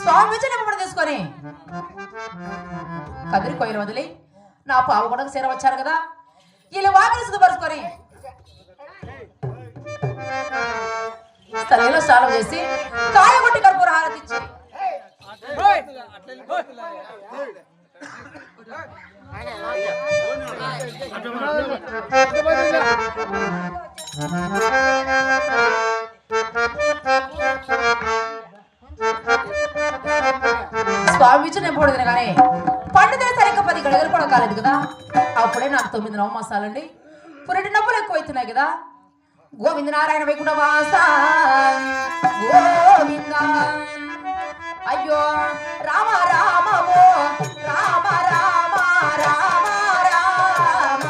స్వామి తీసుకొని కదిరి కొయ్యలు వదిలి నా పావు కూడా సేర వచ్చారు కదా వీళ్ళు వాకిలి శుద్ధపరుచుకొని స్థలంలో స్నానం చేసి కాయగొట్టి కర్పూర హారతి ఇచ్చి స్వామి నేను పోడదిన కానీ పండుగ సరిగ్గా 10 గడిగలు కూడా కాలేదు కదా అప్పుడే నాకు 9 నవమాసాలండి పురిటి నొప్పులు ఎక్కువైతున్నాయి కదా గోవింద నారాయణ వైకుంఠ వాస గోవింద అయ్యో రామ రామ ఓ రామ రామ రామ రామ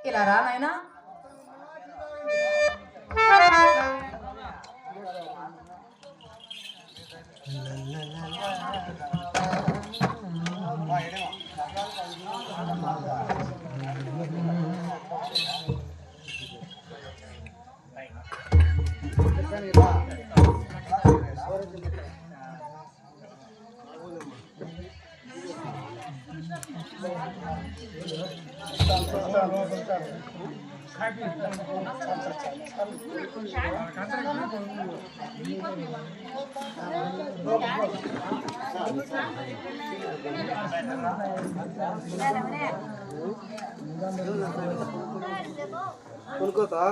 ఇలా రా నాయనా. కొనుక్కోతా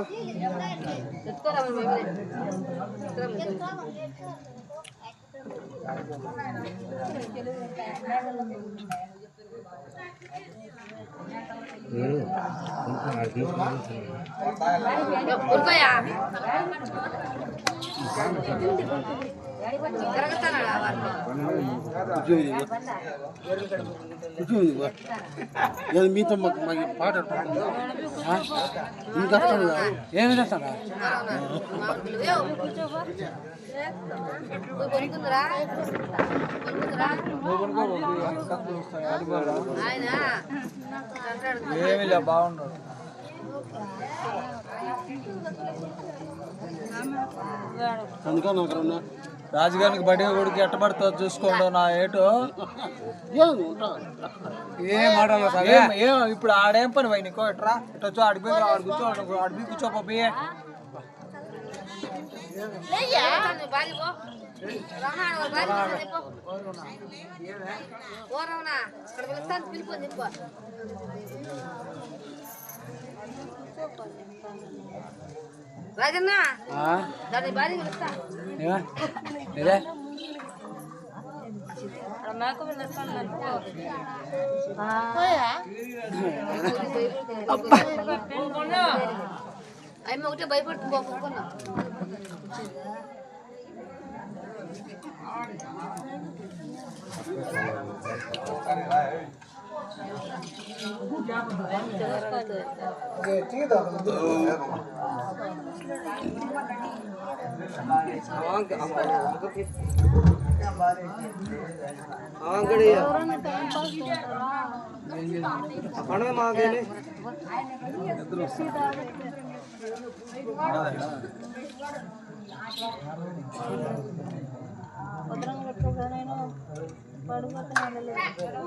మీతో మాకు పాట ఏమి చేస్తాడా ఏమి బాగున్నాడు అందుకని అక్కడ రాజుగారికి బడి కొడుకు ఎట్టబడుతుందో చూసుకోండు నా ఏటో ఏం మాటలు ఏం ఇప్పుడు ఆడేం పని పోయి నీకో ఎట్రా ఇటొచ్చు అడిగి అడిగి కూర్చోపోయి రాజన్న దాని భారీ పిలుస్తా అమ్మ ఒకటే భయపడుతుంది పోకున్నా ఇస్తాడు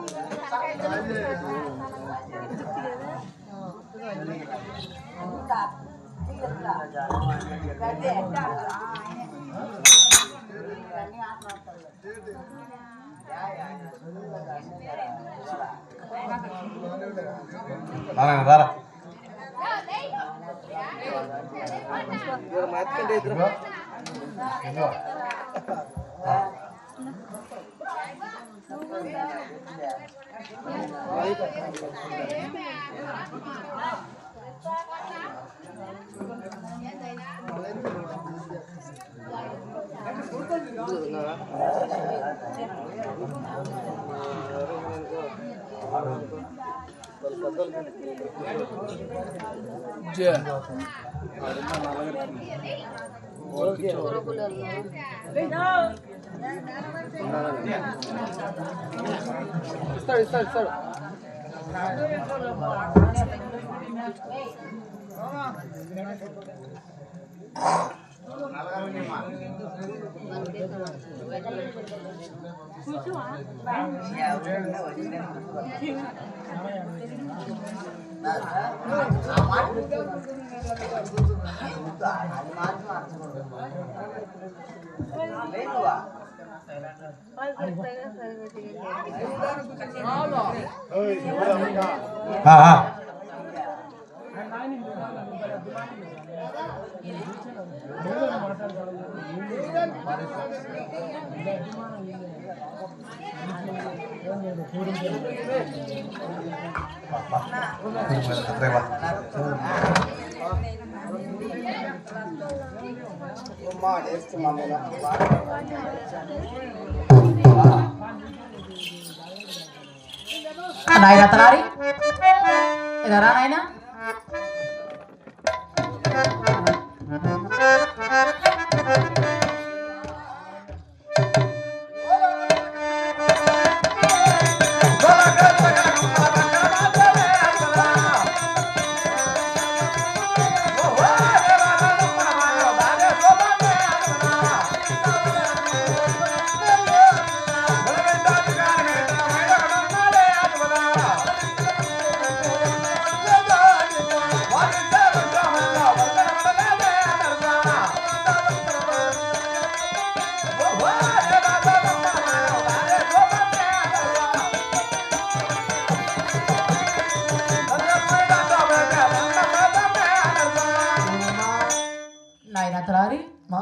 నాయన తలారి ఇలా రా నాయనా. నాయన తలారి మా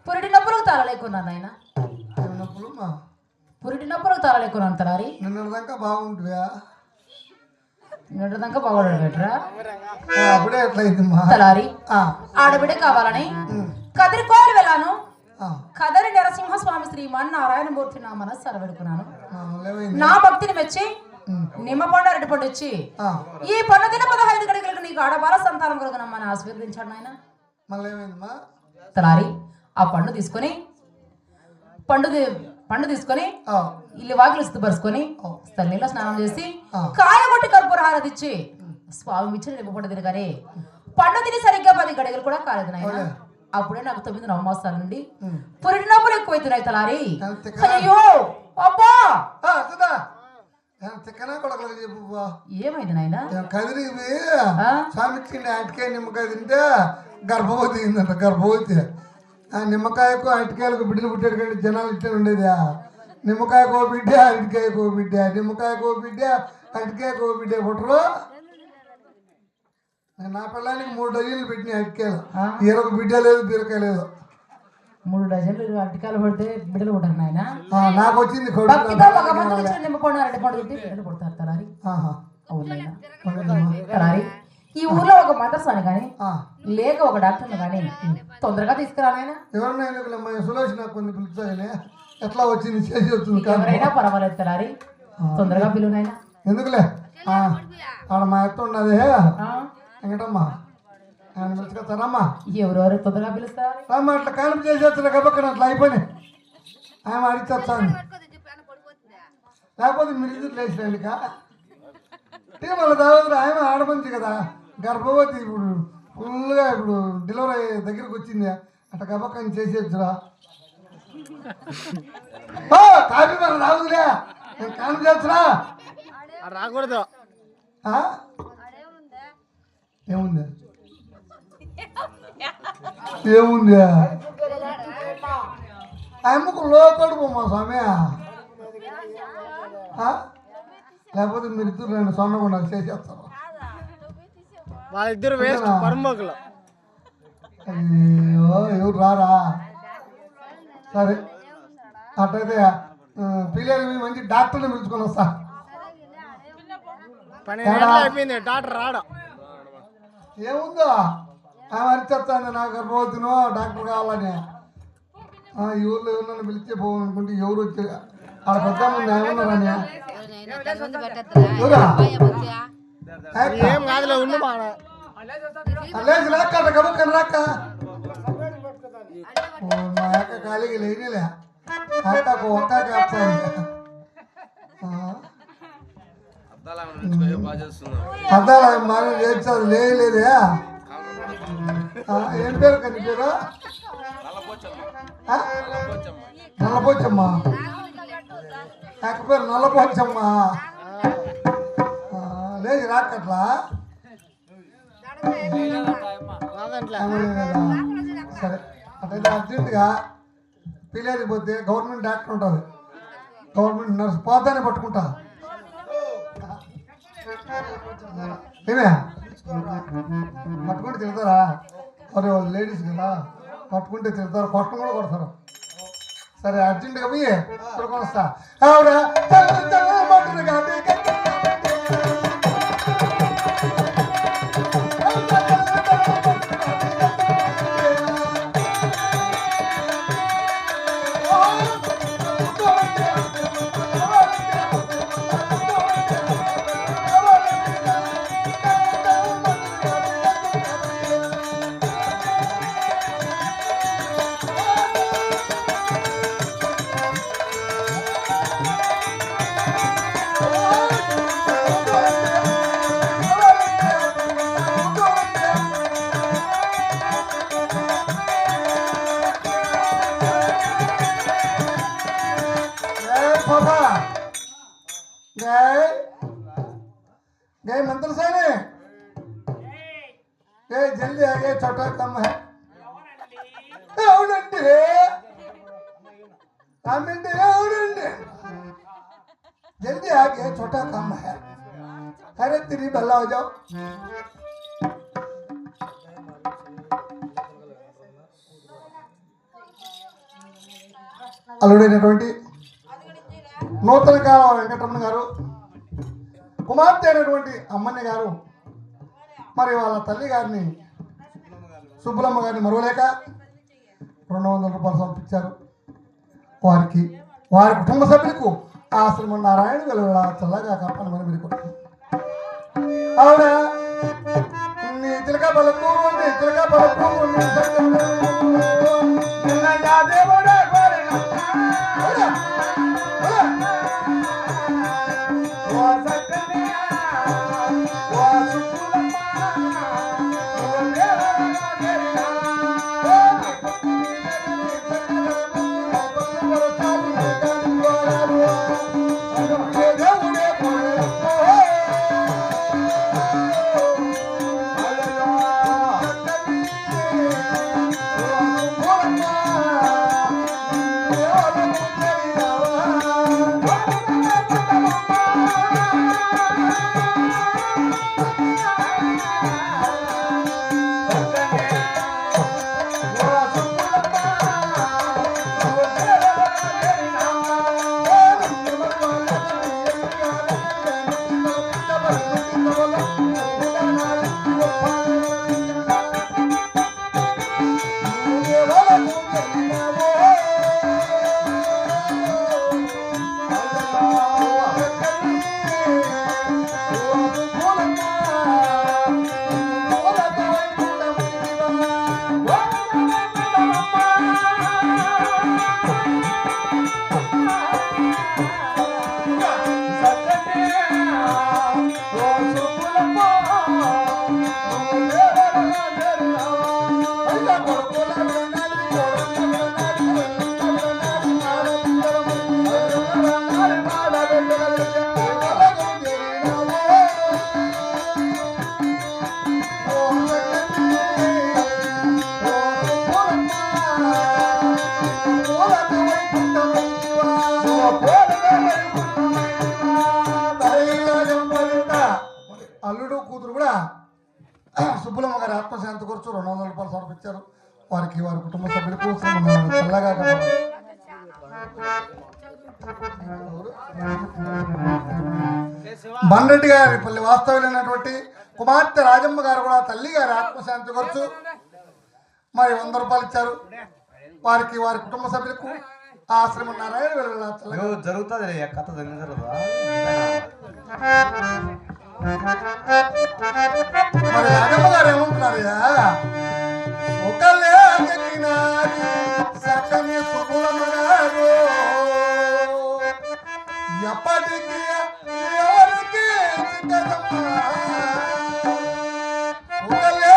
పురిటి నొప్పులకు తాళలేకున్నాను నాయన ఏమన్నప్పుడు మా పురిటి నొప్పులకు తాళలేకున్నాను తలారి నిన్నటిదాకా బాగుంటుందా నిన్నటిదాకా బాగోడు బెటరా అప్పుడే ఎట్లయింది మా తలారి ఆడబిడ్డ కావాలని కదిరికోలు వెళ్ళాను కదరి నరసింహస్వామి శ్రీమాన్ నారాయణమూర్తి నా మనస్సు పెడుకున్నాను నా భక్తిని మెచ్చి నిమ్మపండు అరటిపండు ఇచ్చి ఈ పన్నుదిన 15 గడికలకు నీకు ఆడబాల సంతానం కలుగునమ్మని ఆశీర్వదించాడు నాయన మళ్ళీ ఏమైందమ్మా తలారి ఆ పండు తీసుకొని పండు తీసుకొని ఇల్లు వాకిలు శుద్ధపరుచుకొని తల్లిలో స్నానం చేసి కాయగొట్టి కర్పూర హారతిచ్చి స్వామి ఇచ్చిన నిమ్మపండు తినగానే పండు తిని సరిగ్గా 10 గడిగలు కూడా కాలేదు నాయన అప్పుడే నాకు 9 నవమాసాల నుండి పురిటి నొప్పులు ఎక్కువైతున్నాయి తలారి అయ్యో అబ్బా చిక్కనా కొడకలకు చెప్పు ఏమైంది నాయన కదిరి స్వామిచ్చిండి అటికాయ నిమ్మకాయ తింటే గర్భవతి అయిందంట గర్భవతి ఆ నిమ్మకాయకు అరటికాయలకు బిడ్డలు పుట్టాడు కంటే జనాలు ఇట్లా ఉండేదా నిమ్మకాయకో బిడ్డ అరటికాయకో బిడ్డ నిమ్మకాయకో బిడ్డ అరటికాయకో బిడ్డ పుట్టరు నా పిల్లానికి 3 డజన్లు పెట్టినాయి అరటికాయలు ఈరొక బిడ్డ లేదు బీరకాయ లేదు 3 డజన్లు అరటికాయలు పడితే బిడ్డలు పుట్టారు నాయన నాకు వచ్చింది నిమ్మపండు అరటిపండు తింటే బిడ్డలు పుడతారు తలారి అవును నాయన తలారి ఈ ఊర్లో ఒక మదర్సాని కానీ లేక ఒక డాక్టర్ని కానీ తొందరగా తీసుకురా నాయన ఎవరినైనా సులోచన నాకు కొన్ని పిలుస్తాయని ఎట్లా వచ్చింది చేసి వచ్చింది ఎవరైనా పర్వాలేదు తలారి తొందరగా పిలువునైనా ఎందుకులే ఆడ మా ఎత్త ఉన్నది వెంకటమ్మా ఆయన పిలుచుకొస్తారమ్మా ఎవరెవరు తొందరగా పిలుస్తారా అమ్మ అట్లా కానిపు చేసేస్తున్నా కాబట్టి అట్లా అయిపోయినాయి ఆమె అడిచేస్తాను లేకపోతే మీరు ఇద్దరు లేచినాక వాళ్ళ దాదాపు ఆమె ఆడమంచి కదా గర్భవతి ఇప్పుడు ఫుల్గా ఇప్పుడు డెలివరీ అయ్యే దగ్గరికి వచ్చింది అట్లా గబక్కని చేసేచ్చురా కాఫీ మన రావులే నేను కాను చేస్తున్నా రాకూడదు ఏముంది ఏముంది అమ్మకు లోకడుపు మా స్వామి లేకపోతే మీరు ఇద్దరు రెండు సొన్నగుండాలు చేసేస్తారు వాళ్ళిద్దరు వేస్ట్ పరమోకులు అయ్యో ఎవరు రారా సరే అట్లయితే పిల్లలు మంచి డాక్టర్ని పిలుచుకొని వస్తా 12 అయిపోయింది డాక్టర్ రాడు ఏముందో ఆమె అరిచేస్తాను నాకు గర్భవతినో డాక్టర్ కావాలని ఈ ఊర్లో ఎవరినైనా పిలిచే పోవాలనుకుంటే ఎవరు వచ్చి ఆడ పెద్ద ముందు ఏమన్నారని ఏం కాదులే ఉండు లేదు రాక అట్లా గబక్కని రాక మా యొక్క ఖాళీకి లేనిలే అక్కకు ఒక్క కాస్తాను అద్దాల మనం చేస్తుంది లేదే ఏం పేరు కని పేరు నల్లపోచమ్మ అక్క పేరు నల్లపోచమ్మ లేదు రాకట్లా సరే అట్లయితే అర్జెంటుగా పిల్లలకి పోతే గవర్నమెంట్ డాక్టర్ ఉంటుంది గవర్నమెంట్ నర్స్ పోతానే పట్టుకుంటా ఏమే పట్టుకుంటే తిడతారా మరి వాళ్ళు లేడీస్ కదా పట్టుకుంటే తిడతారు కొట్టం కూడా కొడతారు సరే అర్జెంటుగా పోయి తిరుకొని వస్తా गए मंत्र से ने गए जल्दी आ गए छोटा कम है जल्दी आ गए छोटा कम है अरे तेरी भला हो जाओ అల్లుడైనటువంటి నూతన కాల వెంకటరమణ గారు, కుమార్తె అయినటువంటి అమ్మని గారు, మరి వాళ్ళ తల్లి గారిని సుబ్బులమ్మ గారిని మరవలేక 200 రూపాయలు సమర్పించారు. వారికి వారి కుటుంబ సభ్యులకు ఆ శ్రీమన్నారాయణ వెలువల చల్లగా కాపాడమని మీరు ఆవిడ నీ చిలక పలుకూరు నీ చిలక పలుకూరు నీ అల్లుడు కూతురు కూడా సుబ్బులమ్మ గారి ఆత్మశాంతి గురించి 200 రూపాయలు సమర్పించారు. వారికి వారి కుటుంబ సభ్యులకు చల్లగా బండ్రెడ్డి గారి పల్లి వాస్తవ్యులైనటువంటి కుమార్తె రాజమ్మ గారు కూడా తల్లి గారి ఆత్మశాంతి గురించి మరి 100 రూపాయలు ఇచ్చారు. వారికి వారి కుటుంబ సభ్యులకు ఆశ్రమం నారాయణ జరుగుతుంది కథ జరుగుతుందా మరి రాజమ్మ గారు ఏమంటున్నారయ్యా, ఒకళ్ళే సకని సుబ్బులమ్మ గారు ఎప్పటికీ ఎవరికి చిక్కదమ్మా, ఒకళ్ళే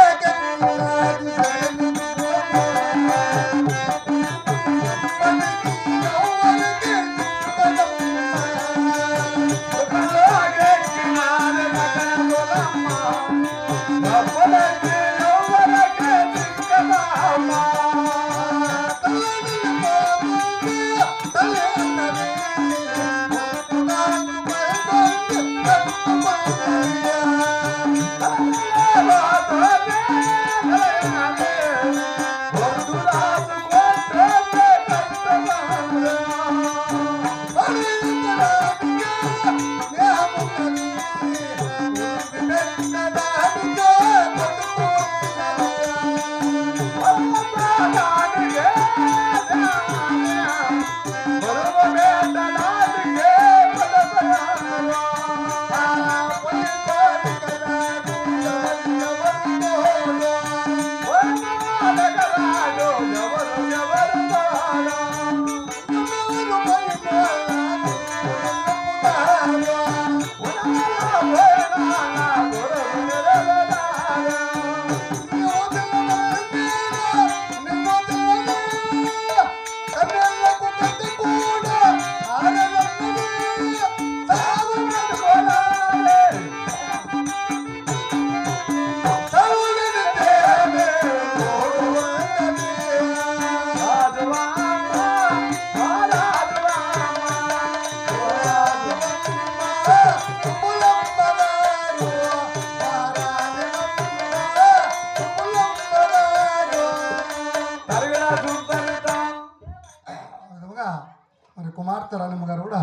కుమార్తె రాణమ్మ గారు కూడా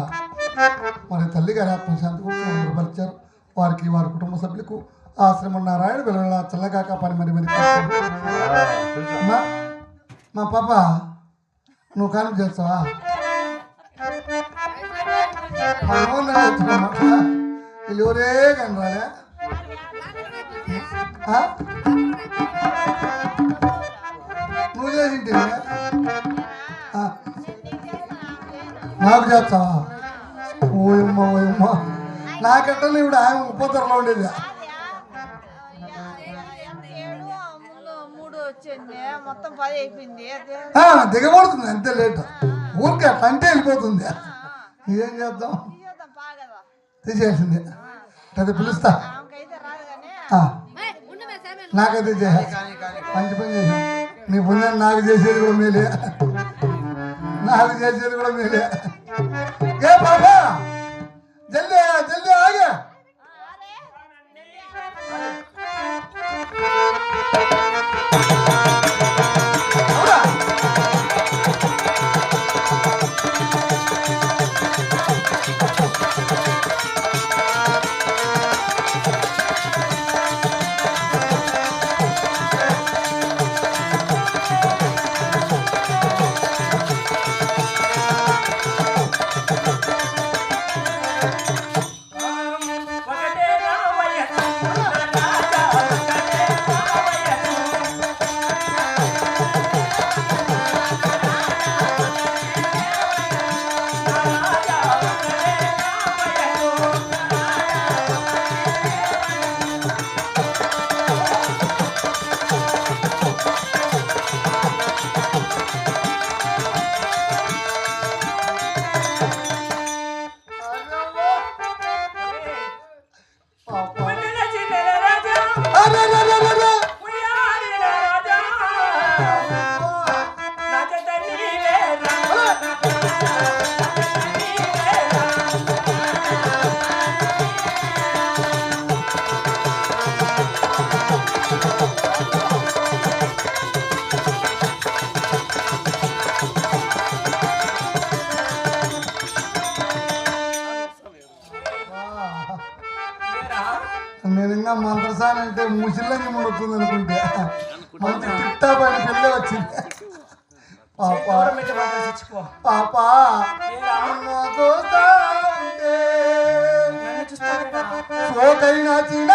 మరి తల్లి గారి ఆత్మశాంతి కోసం అమలుపరిచారు. వారికి వారి కుటుంబ సభ్యులకు ఆశ్రమం నారాయణ వెలువల చల్లగాక పని మరి మరి మా పాప నువ్వు కాను చేస్తావా? వీళ్ళు ఎవరే కానీ రాలే నువ్వు చేసింటే నాకు చేస్తావా? ఓయమ్మ ఓయమ్మ నాకెట్టలు ఇప్పుడు ఆయన 30 ఉండేది. దిగబడుతుంది అంతే లేట్ ఊరికే అట్లా అంటే వెళ్ళిపోతుంది. ఏం చేద్దాం తీసేసింది అది పిలుస్తా నాకైతే మంచి పని చేసాం. నీ పుణ్యాన్ని నాకు చేసేది కూడా మేలే ఏ బాబా జల్దీ జల్దీ ఆగే నేను ఇంకా మంత్రసాని అంటే ముసిల్లని ముడుతుంది అనుకుంటే మంచి టిట్టా పైన పెళ్ళి వచ్చింది. పాపా సోకైనా చిన్న